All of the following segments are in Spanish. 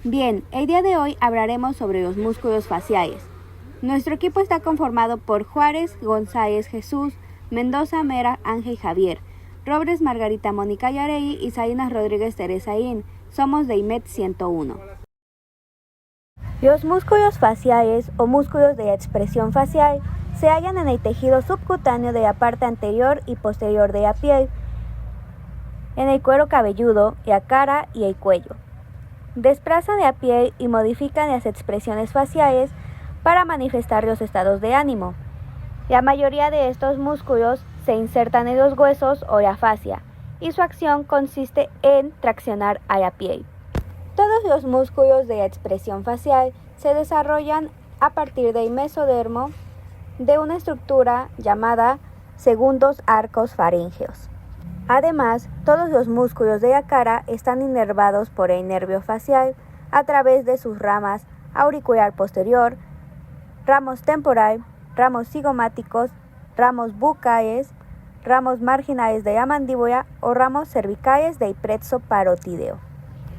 Bien, el día de hoy hablaremos sobre los músculos faciales. Nuestro equipo está conformado por Juárez, González, Jesús, Mendoza, Mera, Ángel, Javier, Robles, Margarita, Mónica Yarey y Salinas Rodríguez, Teresa In. Somos de IMED 101. Los músculos faciales o músculos de expresión facial se hallan en el tejido subcutáneo de la parte anterior y posterior de la piel, en el cuero cabelludo, la cara y el cuello. Desplazan la piel y modifican las expresiones faciales para manifestar los estados de ánimo. La mayoría de estos músculos se insertan en los huesos o la fascia y su acción consiste en traccionar a la piel. Todos los músculos de la expresión facial se desarrollan a partir del mesodermo de una estructura llamada segundos arcos faríngeos. Además, todos los músculos de la cara están inervados por el nervio facial a través de sus ramas auricular posterior, ramos temporal, ramos cigomáticos, ramos bucales, ramos marginales de la mandíbula o ramos cervicales del plexo parótideo.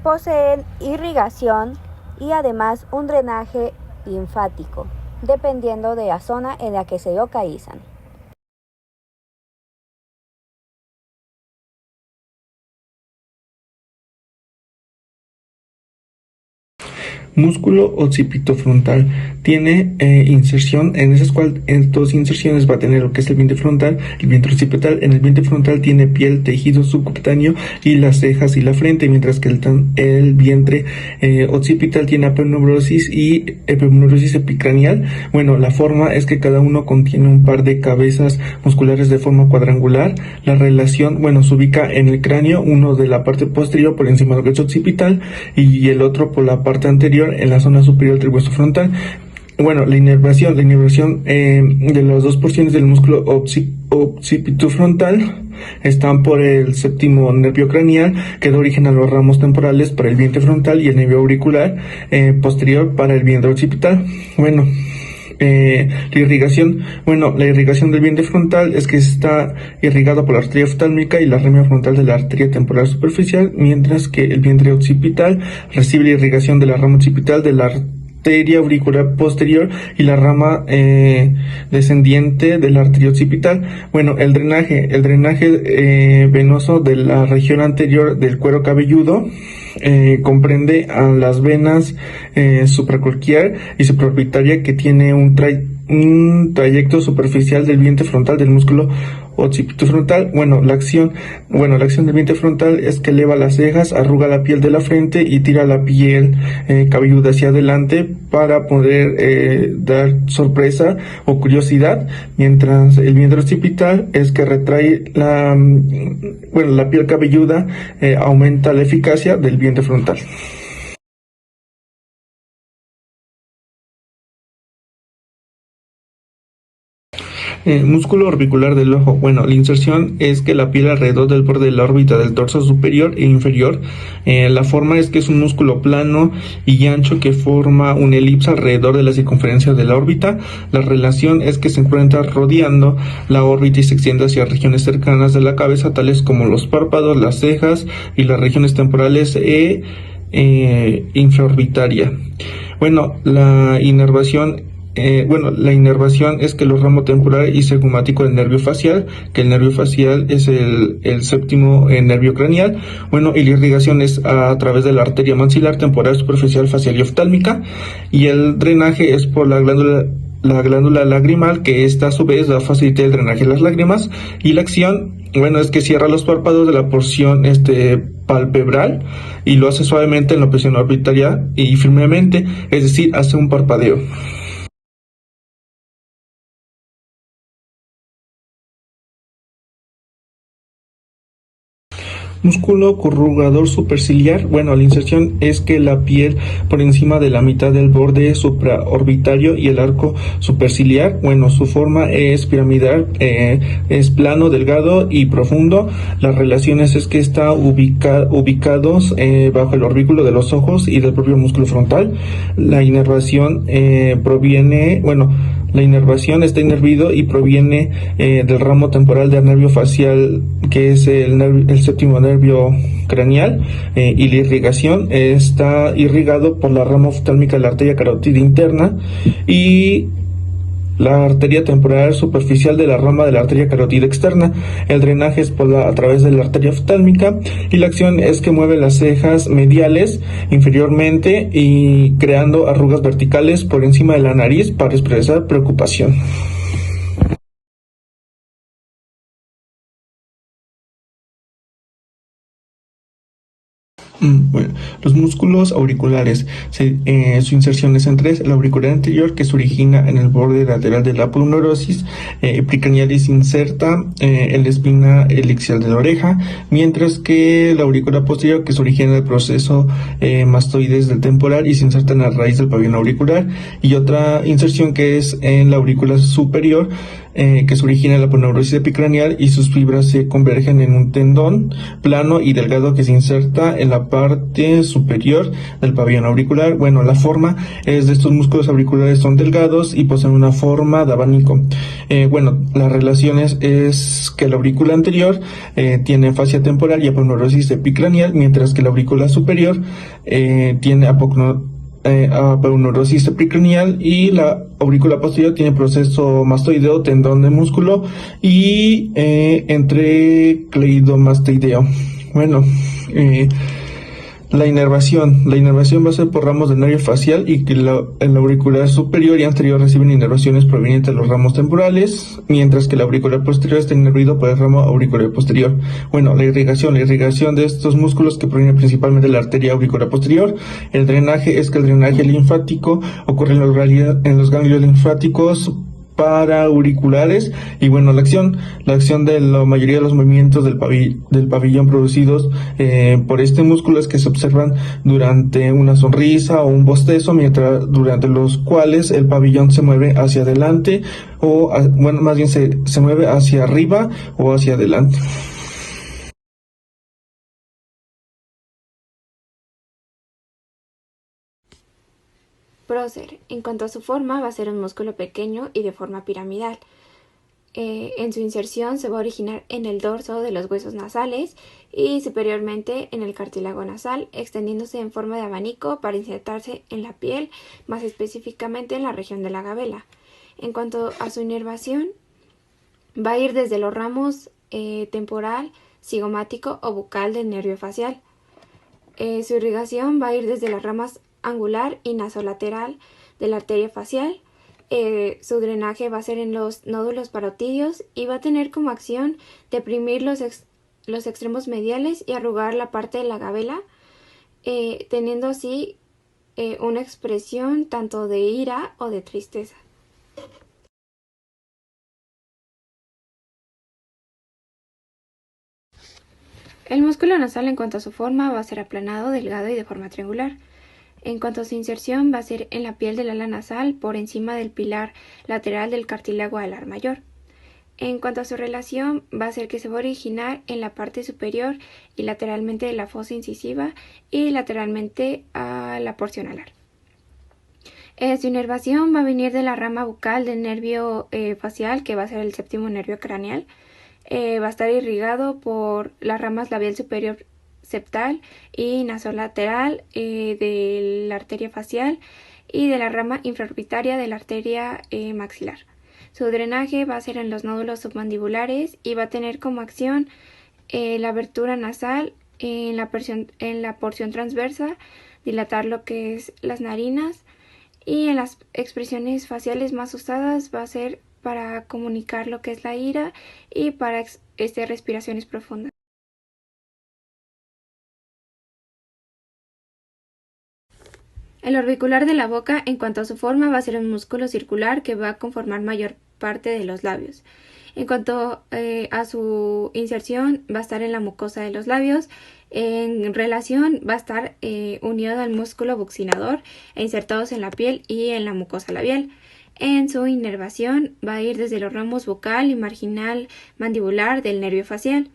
Poseen irrigación y además un drenaje linfático, dependiendo de la zona en la que se localizan. Músculo occipitofrontal tiene inserción, en esas dos inserciones va a tener lo que es el vientre frontal, el vientre occipital. En el vientre frontal tiene piel, tejido subcutáneo y las cejas y la frente, mientras que el vientre occipital tiene aponeurosis y aponeurosis epicranial. Bueno, la forma es que cada uno contiene un par de cabezas musculares de forma cuadrangular. La relación, se ubica en el cráneo, uno de la parte posterior por encima de lo que es occipital y el otro por la parte anterior en la zona superior del hueso frontal. La inervación de las dos porciones del músculo occipitofrontal están por el séptimo nervio craneal, que da origen a los ramos temporales para el vientre frontal y el nervio auricular posterior para el vientre occipital. La irrigación del vientre frontal es que está irrigado por la arteria oftálmica y la ramia frontal de la arteria temporal superficial, mientras que el vientre occipital recibe la irrigación de la rama occipital de la arteria auricular posterior y la rama descendiente de la arteria occipital. El drenaje venoso de la región anterior del cuero cabelludo comprende a las venas supraclavicular y supraorbitaria, que tiene un trayecto superficial del vientre frontal del músculo occipitofrontal. La acción del vientre frontal es que eleva las cejas, arruga la piel de la frente y tira la piel cabelluda hacia adelante para poder dar sorpresa o curiosidad, mientras el vientre occipital es que retrae la piel cabelluda, aumenta la eficacia del vientre frontal. Músculo orbicular del ojo. La inserción es que la piel alrededor del borde de la órbita del torso superior e inferior. La forma es que es un músculo plano y ancho que forma una elipse alrededor de la circunferencia de la órbita. La relación es que se encuentra rodeando la órbita y se extiende hacia regiones cercanas de la cabeza, tales como los párpados, las cejas y las regiones temporales infraorbitaria. La inervación es que los ramos temporal y segumático del nervio facial, que el nervio facial es el séptimo nervio craneal. Y la irrigación es a través de la arteria maxilar temporal superficial facial y oftálmica, y el drenaje es por la glándula lagrimal, que esta a su vez va a facilitar el drenaje de las lágrimas. Y la acción, es que cierra los párpados de la porción palpebral y lo hace suavemente en la presión orbitaria y firmemente, es decir, hace un parpadeo. Músculo corrugador superciliar. La inserción es que la piel por encima de la mitad del borde supraorbitario y el arco superciliar, su forma es piramidal, es plano, delgado y profundo. Las relaciones es que está ubicados bajo el orbículo de los ojos y del propio músculo frontal. La inervación proviene, La inervación está inervido y proviene del ramo temporal del nervio facial, que es el séptimo nervio craneal, y la irrigación está irrigado por la rama oftálmica de la arteria carótida interna y la arteria temporal superficial de la rama de la arteria carótida externa. El drenaje es a través de la arteria oftálmica, y la acción es que mueve las cejas mediales inferiormente y creando arrugas verticales por encima de la nariz para expresar preocupación. Bueno, los músculos auriculares, su inserción es en tres: el auricular anterior, que se origina en el borde lateral de la aponeurosis epicranialis, inserta en la espina elixial de la oreja, mientras que el auricular posterior, que se origina en el proceso mastoides del temporal y se inserta en la raíz del pabellón auricular, y otra inserción que es en la aurícula superior, que se origina en la aponeurosis epicranial, y sus fibras se convergen en un tendón plano y delgado que se inserta en la parte superior del pabellón auricular. Bueno, la forma es de estos músculos auriculares son delgados y poseen una forma de abanico. Bueno, las relaciones es que la aurícula anterior tiene fascia temporal y aponeurosis epicranial, mientras que la aurícula superior tiene aponeurosis epicranial, y la aurícula posterior tiene proceso mastoideo, tendón de músculo y entrecleidomastoideo. Bueno, la inervación va a ser por ramos del nervio facial, y que el auricular superior y anterior reciben inervaciones provenientes de los ramos temporales, mientras que el auricular posterior está inervado por el ramo auricular posterior. Bueno, la irrigación de estos músculos, que proviene principalmente de la arteria auricular posterior. El drenaje es que el drenaje linfático ocurre en los ganglios linfáticos paraauriculares. Y bueno, la acción de la mayoría de los movimientos del pabellón producidos por este músculo es que se observan durante una sonrisa o un bostezo, durante los cuales el pabellón se mueve hacia adelante más bien se mueve hacia arriba o hacia adelante. Prócer, en cuanto a su forma, va a ser un músculo pequeño y de forma piramidal. En su inserción se va a originar en el dorso de los huesos nasales y superiormente en el cartílago nasal, extendiéndose en forma de abanico para insertarse en la piel, más específicamente en la región de la gabela. En cuanto a su inervación, va a ir desde los ramos temporal, cigomático o bucal del nervio facial. Su irrigación va a ir desde las ramas angular y nasolateral de la arteria facial. Su drenaje va a ser en los nódulos parotidios y va a tener como acción deprimir los extremos mediales y arrugar la parte de la gabela, teniendo así una expresión tanto de ira o de tristeza. El músculo nasal, en cuanto a su forma, va a ser aplanado, delgado y de forma triangular. En cuanto a su inserción, va a ser en la piel del ala nasal, por encima del pilar lateral del cartílago alar mayor. En cuanto a su relación, va a ser que se va a originar en la parte superior y lateralmente de la fosa incisiva y lateralmente a la porción alar. Su inervación va a venir de la rama bucal del nervio facial, que va a ser el séptimo nervio craneal. Va a estar irrigado por las ramas labial superior septal y nasolateral de la arteria facial y de la rama infraorbitaria de la arteria maxilar. Su drenaje va a ser en los nódulos submandibulares y va a tener como acción la abertura nasal en la porción transversa, dilatar lo que es las narinas, y en las expresiones faciales más usadas va a ser para comunicar lo que es la ira y para respiraciones profundas. El orbicular de la boca, en cuanto a su forma, va a ser un músculo circular que va a conformar mayor parte de los labios. En cuanto a su inserción, va a estar en la mucosa de los labios. En relación, va a estar unido al músculo buccinador e insertados en la piel y en la mucosa labial. En su inervación, va a ir desde los ramos bucal y marginal mandibular del nervio facial.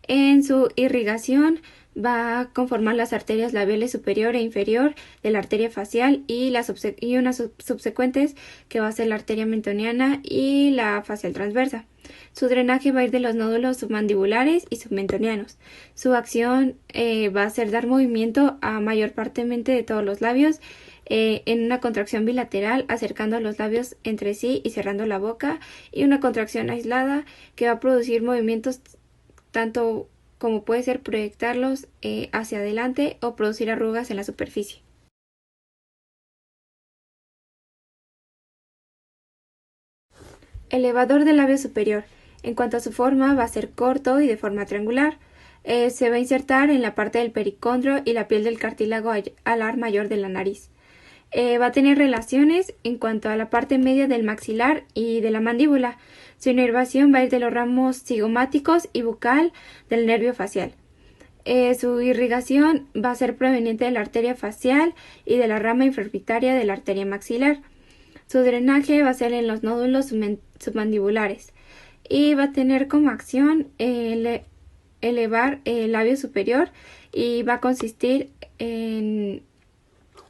En su irrigación, va a conformar las arterias labiales superior e inferior de la arteria facial y unas subsecuentes, que va a ser la arteria mentoniana y la facial transversa. Su drenaje va a ir de los nódulos submandibulares y submentonianos. Su acción va a ser dar movimiento a mayor partemente de todos los labios en una contracción bilateral, acercando los labios entre sí y cerrando la boca, y una contracción aislada que va a producir movimientos tanto como puede ser proyectarlos hacia adelante o producir arrugas en la superficie. Elevador del labio superior. En cuanto a su forma, va a ser corto y de forma triangular. Se va a insertar en la parte del pericondrio y la piel del cartílago alar mayor de la nariz. Va a tener relaciones en cuanto a la parte media del maxilar y de la mandíbula. Su inervación va a ir de los ramos cigomáticos y bucal del nervio facial. Su irrigación va a ser proveniente de la arteria facial y de la rama infraorbitaria de la arteria maxilar. Su drenaje va a ser en los nódulos submandibulares y va a tener como acción elevar el labio superior, y va a consistir en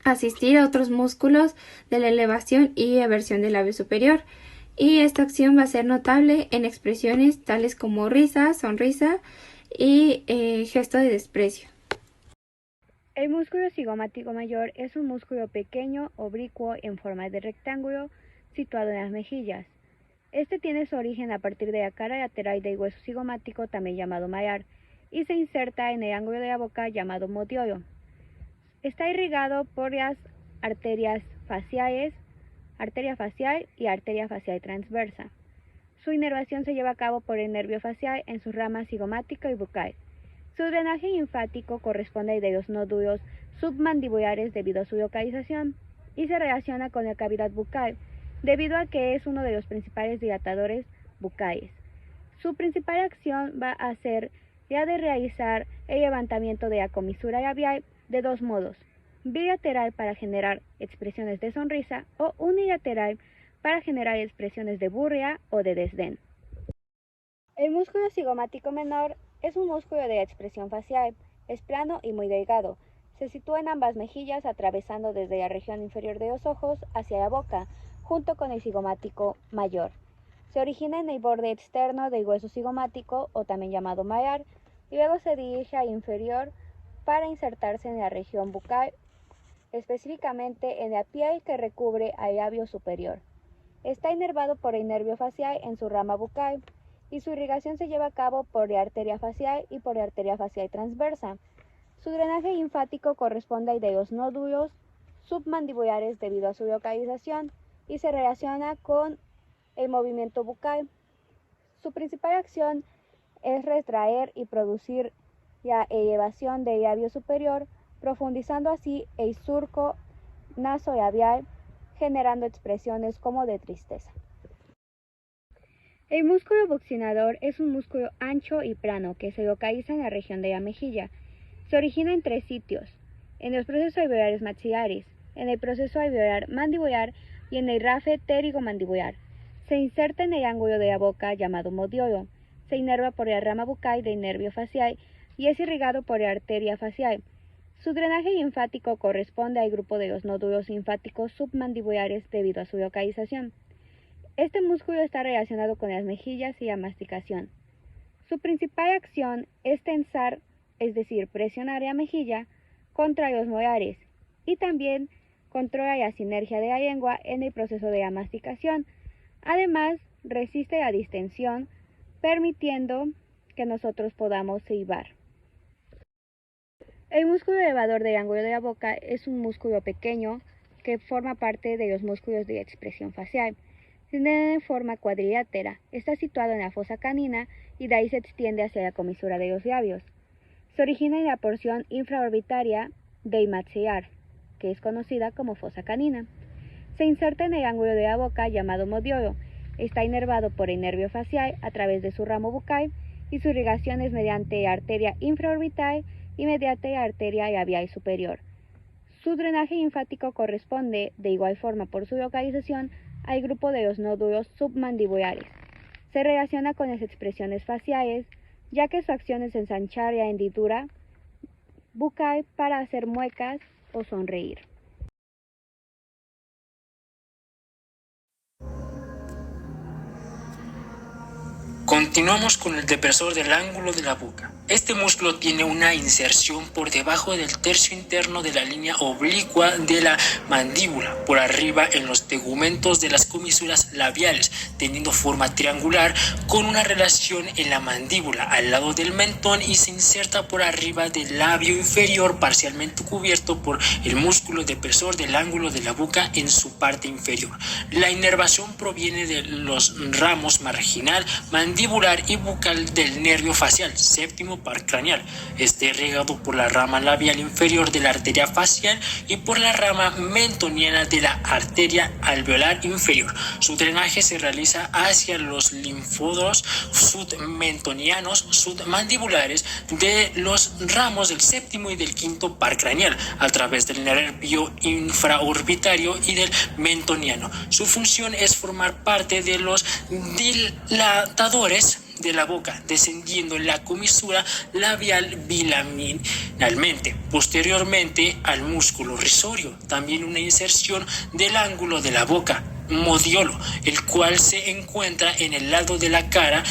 asistir a otros músculos de la elevación y eversión del labio superior. Y esta acción va a ser notable en expresiones tales como risa, sonrisa y gesto de desprecio. El músculo cigomático mayor es un músculo pequeño, oblicuo, en forma de rectángulo, situado en las mejillas. Este tiene su origen a partir de la cara lateral del hueso cigomático, también llamado malar, y se inserta en el ángulo de la boca, llamado modiolo. Está irrigado por las arterias faciales, arteria facial y arteria facial transversa. Su inervación se lleva a cabo por el nervio facial en sus ramas cigomática y bucal. Su drenaje linfático corresponde al de los nódulos submandibulares debido a su localización, y se relaciona con la cavidad bucal, debido a que es uno de los principales dilatadores bucales. Su principal acción va a ser la de realizar el levantamiento de la comisura labial de dos modos: bilateral para generar expresiones de sonrisa o unilateral para generar expresiones de burla o de desdén. El músculo cigomático menor es un músculo de expresión facial, es plano y muy delgado. Se sitúa en ambas mejillas, atravesando desde la región inferior de los ojos hacia la boca, junto con el cigomático mayor. Se origina en el borde externo del hueso cigomático, o también llamado malar, y luego se dirige al inferior para insertarse en la región bucal, específicamente en la piel que recubre al labio superior. Está inervado por el nervio facial en su rama bucal, y su irrigación se lleva a cabo por la arteria facial y por la arteria facial transversa. Su drenaje linfático corresponde al de los nódulos submandibulares debido a su localización, y se relaciona con el movimiento bucal. Su principal acción es retraer y producir la elevación del labio superior, profundizando así el surco nasolabial, generando expresiones como de tristeza. El músculo buccinador es un músculo ancho y plano que se localiza en la región de la mejilla. Se origina en tres sitios: en los procesos alveolares maxilares, en el proceso alveolar mandibular y en el rafe pterigomandibular. Se inserta en el ángulo de la boca, llamado modiolo. Se inerva por la rama bucal del nervio facial y es irrigado por la arteria facial. Su drenaje linfático corresponde al grupo de los nódulos linfáticos submandibulares debido a su localización. Este músculo está relacionado con las mejillas y la masticación. Su principal acción es tensar, es decir, presionar la mejilla contra los molares, y también controla la sinergia de la lengua en el proceso de la masticación. Además, resiste la distensión, permitiendo que nosotros podamos silbar. El músculo elevador del ángulo de la boca es un músculo pequeño que forma parte de los músculos de expresión facial. Tiene forma cuadrilátera, está situado en la fosa canina y de ahí se extiende hacia la comisura de los labios. Se origina en la porción infraorbitaria del maxilar, que es conocida como fosa canina. Se inserta en el ángulo de la boca, llamado modiolo. Está inervado por el nervio facial a través de su ramo bucal, y su irrigación es mediante la arteria infraorbital y mediante la arteria labial superior. Su drenaje linfático corresponde, de igual forma por su localización, al grupo de los nódulos submandibulares. Se relaciona con las expresiones faciales, ya que su acción es ensanchar la hendidura bucal para hacer muecas o sonreír. Continuamos con el depresor del ángulo de la boca. Este músculo tiene una inserción por debajo del tercio interno de la línea oblicua de la mandíbula, por arriba en los tegumentos de las comisuras labiales, teniendo forma triangular con una relación en la mandíbula al lado del mentón y se inserta por arriba del labio inferior, parcialmente cubierto por el músculo depresor del ángulo de la boca en su parte inferior. La inervación proviene de los ramos marginal, mandibular y bucal del nervio facial, séptimo par craneal. Está irrigado por la rama labial inferior de la arteria facial y por la rama mentoniana de la arteria alveolar inferior. Su drenaje se realiza hacia los linfonodos submentonianos submandibulares de los ramos del séptimo y del quinto par craneal, a través del nervio infraorbitario y del mentoniano. Su función es formar parte de los dilatadores de la boca, descendiendo en la comisura labial bilaminalmente, posteriormente al músculo risorio. También una inserción del ángulo de la boca, modiolo, el cual se encuentra en el lado de la cara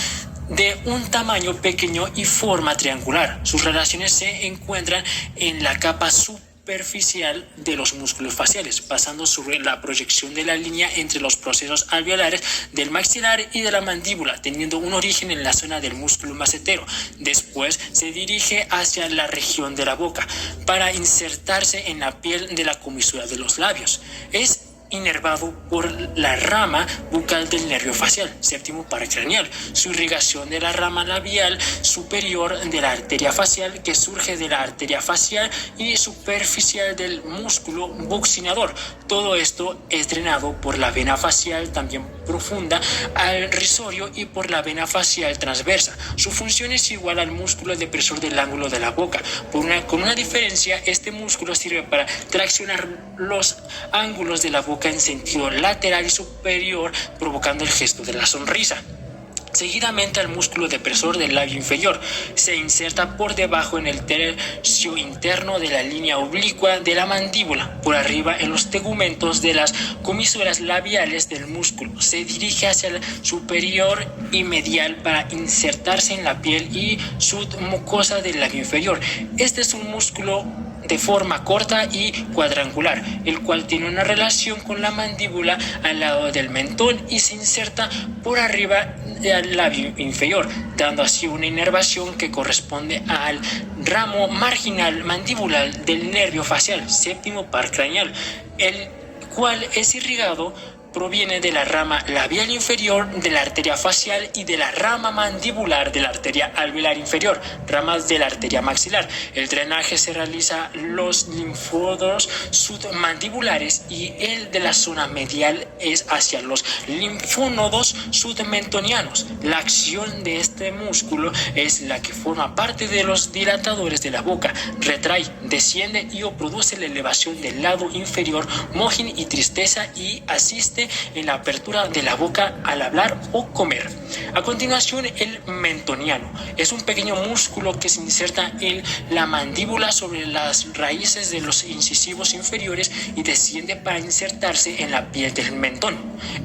de un tamaño pequeño y forma triangular. Sus relaciones se encuentran en la capa superficial de los músculos faciales, pasando sobre la proyección de la línea entre los procesos alveolares del maxilar y de la mandíbula, teniendo un origen en la zona del músculo macetero. Después se dirige hacia la región de la boca para insertarse en la piel de la comisura de los labios. Es inervado por la rama bucal del nervio facial, séptimo par craneal. Su irrigación de la rama labial superior de la arteria facial, que surge de la arteria facial y superficial del músculo buccinador. Todo esto es drenado por la vena facial, también profunda, al risorio y por la vena facial transversa. Su función es igual al músculo depresor del ángulo de la boca. Con una diferencia, este músculo sirve para traccionar los ángulos de la boca en sentido lateral y superior, provocando el gesto de la sonrisa. Seguidamente al músculo depresor del labio inferior. Se inserta por debajo en el tercio interno de la línea oblicua de la mandíbula, por arriba en los tegumentos de las comisuras labiales del músculo. Se dirige hacia el superior y medial para insertarse en la piel y submucosa del labio inferior. Este es un músculo de forma corta y cuadrangular, el cual tiene una relación con la mandíbula al lado del mentón y se inserta por arriba del labio inferior, dando así una inervación que corresponde al ramo marginal mandibular del nervio facial, séptimo par craneal, el cual es irrigado proviene de la rama labial inferior de la arteria facial y de la rama mandibular de la arteria alveolar inferior, ramas de la arteria maxilar. El drenaje se realiza los linfonodos submandibulares y el de la zona medial es hacia los linfonodos submentonianos. La acción de este músculo es la que forma parte de los dilatadores de la boca, retrae, desciende y o produce la elevación del lado inferior, mojín y tristeza y asiste en la apertura de la boca al hablar o comer. A continuación, el mentoniano es un pequeño músculo que se inserta en la mandíbula sobre las raíces de los incisivos inferiores y desciende para insertarse en la piel del mentón.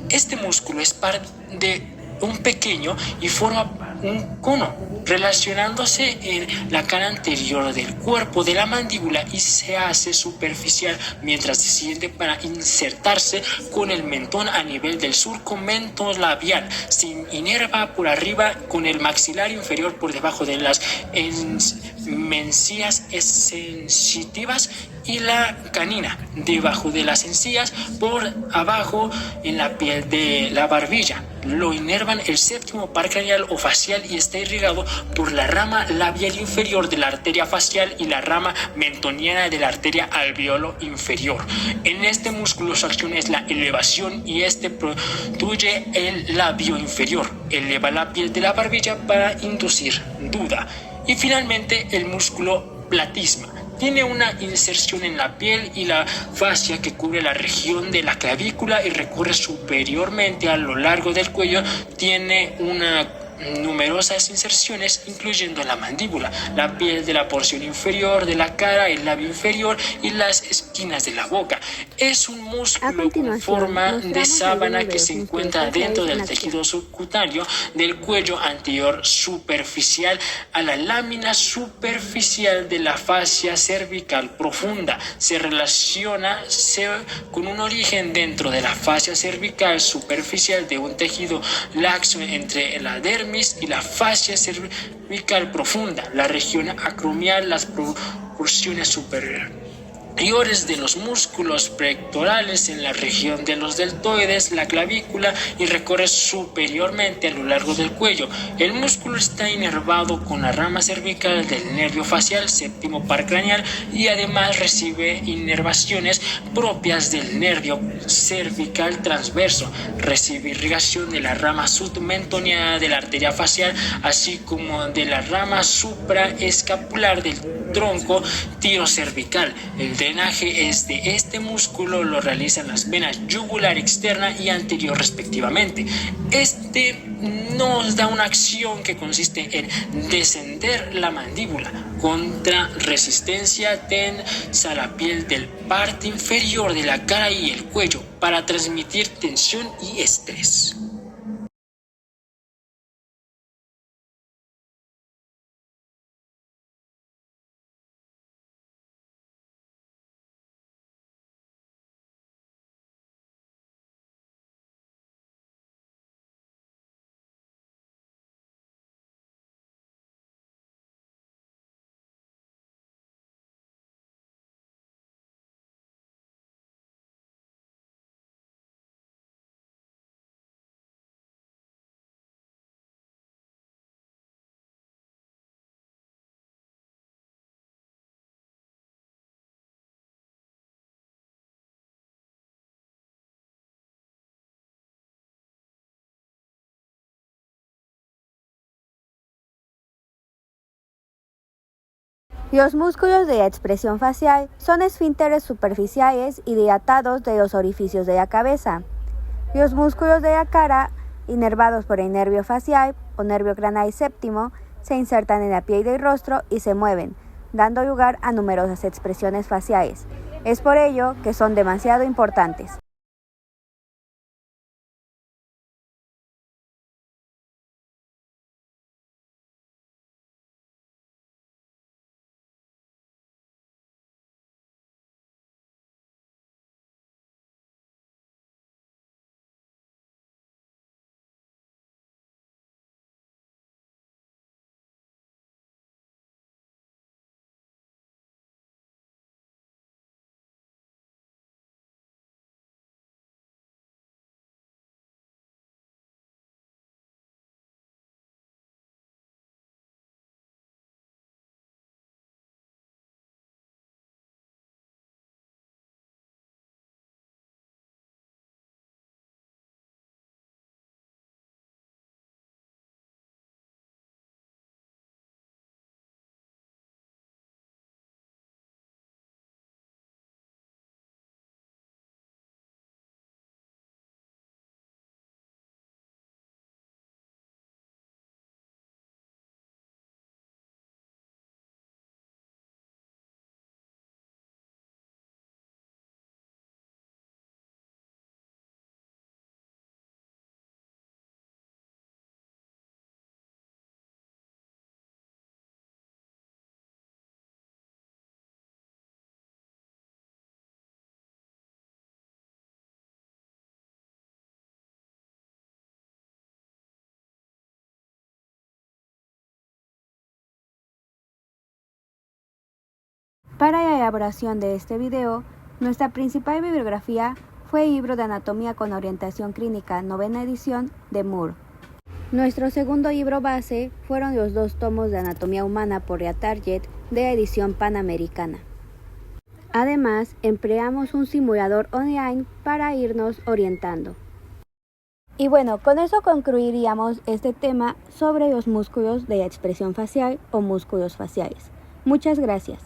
Este músculo es parte de un pequeño y forma un cono, relacionándose en la cara anterior del cuerpo de la mandíbula y se hace superficial mientras desciende para insertarse con el mentón a nivel del surco mentolabial. Se inerva por arriba con el maxilar inferior por debajo de las encías sensitivas y la canina, debajo de las encías, por abajo en la piel de la barbilla. Lo inervan el séptimo par craneal o facial y está irrigado por la rama labial inferior de la arteria facial y la rama mentoniana de la arteria alveolo inferior. En este músculo su acción es la elevación y este protruye el labio inferior, eleva la piel de la barbilla para inducir duda. Y finalmente el músculo platisma. Tiene una inserción en la piel y la fascia que cubre la región de la clavícula y recorre superiormente a lo largo del cuello. Tiene una numerosas inserciones, incluyendo la mandíbula, la piel de la porción inferior de la cara, el labio inferior y las esquinas de la boca. Es un músculo con forma de sábana que se encuentra dentro del tejido subcutáneo del cuello anterior superficial a la lámina superficial de la fascia cervical profunda. Se relaciona con un origen dentro de la fascia cervical superficial de un tejido laxo entre la dermis y la fascia cervical profunda, la región acromial, las porciones superiores de los músculos pectorales en la región de los deltoides, la clavícula, y recorre superiormente a lo largo del cuello. El músculo está inervado con la rama cervical del nervio facial séptimo par craneal y además recibe inervaciones propias del nervio cervical transverso. Recibe irrigación de la rama submentoneada de la arteria facial, así como de la rama supraescapular del tronco tirocervical. El drenaje de este músculo lo realizan las venas yugular externa y anterior respectivamente. Este nos da una acción que consiste en descender la mandíbula contra resistencia tensa la piel del parte inferior de la cara y el cuello para transmitir tensión y estrés. Los músculos de la expresión facial son esfínteres superficiales y dilatados de los orificios de la cabeza. Los músculos de la cara, inervados por el nervio facial o nervio craneal séptimo, se insertan en la piel del rostro y se mueven, dando lugar a numerosas expresiones faciales. Es por ello que son demasiado importantes. Para la elaboración de este video, nuestra principal bibliografía fue el libro de Anatomía con Orientación Clínica, 9ª edición, de Moore. Nuestro segundo libro base fueron los 2 tomos de Anatomía Humana por la Target de la edición panamericana. Además, empleamos un simulador online para irnos orientando. Y bueno, con eso concluiríamos este tema sobre los músculos de la expresión facial o músculos faciales. Muchas gracias.